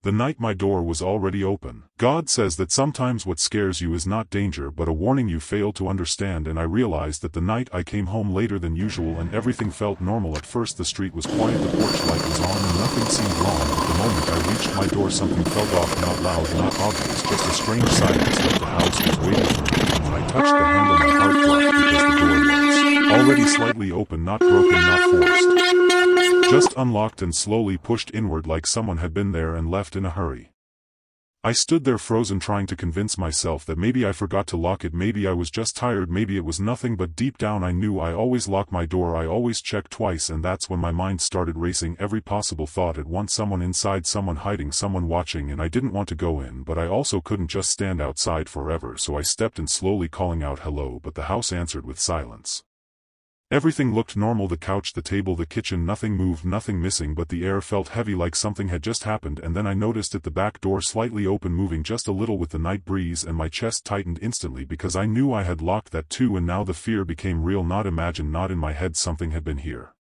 The night my door was already open. God says that sometimes what scares you is not danger but a warning you fail to understand, and I realized that the night I came home later than usual and everything felt normal. At first the street was quiet, the porch light was on and nothing seemed wrong, but the moment I reached my door something felt off, not loud, not obvious, just a strange silence like the house was waiting for me, and when I touched the handle my heart dropped because the door was already slightly open, not broken, not forced. Just unlocked and slowly pushed inward like someone had been there and left in a hurry. I stood there frozen, trying to convince myself that maybe I forgot to lock it, maybe I was just tired, maybe it was nothing, but deep down I knew I always lock my door, I always check twice, and that's when my mind started racing every possible thought at once. Someone inside, someone hiding, someone watching, and I didn't want to go in, but I also couldn't just stand outside forever, so I stepped in slowly, calling out hello, but the house answered with silence. Everything looked normal, the couch, the table, the kitchen, nothing moved, nothing missing, but the air felt heavy like something had just happened, and then I noticed it, the back door slightly open, moving just a little with the night breeze, and my chest tightened instantly because I knew I had locked that too, and now the fear became real, not imagined, not in my head, something had been here.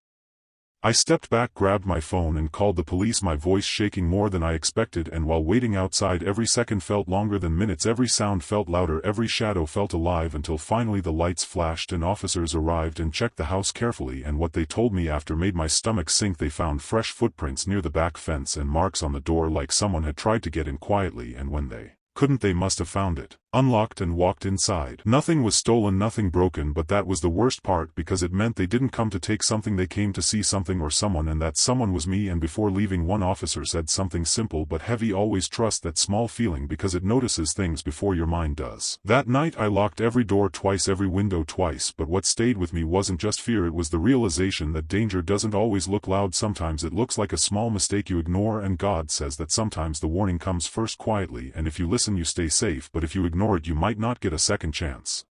I stepped back, grabbed my phone and called the police, my voice shaking more than I expected, and while waiting outside every second felt longer than minutes, every sound felt louder, every shadow felt alive, until finally the lights flashed and officers arrived and checked the house carefully, and what they told me after made my stomach sink. They found fresh footprints near the back fence and marks on the door like someone had tried to get in quietly, and when they couldn't, they must have found it unlocked and walked inside. Nothing was stolen, nothing broken, but that was the worst part because it meant they didn't come to take something, they came to see something or someone, and that someone was me. And before leaving, one officer said something simple but heavy: always trust that small feeling because it notices things before your mind does. That night I locked every door twice, every window twice, but what stayed with me wasn't just fear, it was the realization that danger doesn't always look loud, sometimes it looks like a small mistake you ignore, and God says that sometimes the warning comes first quietly, and if you listen you stay safe, but if you ignore it you might not get a second chance.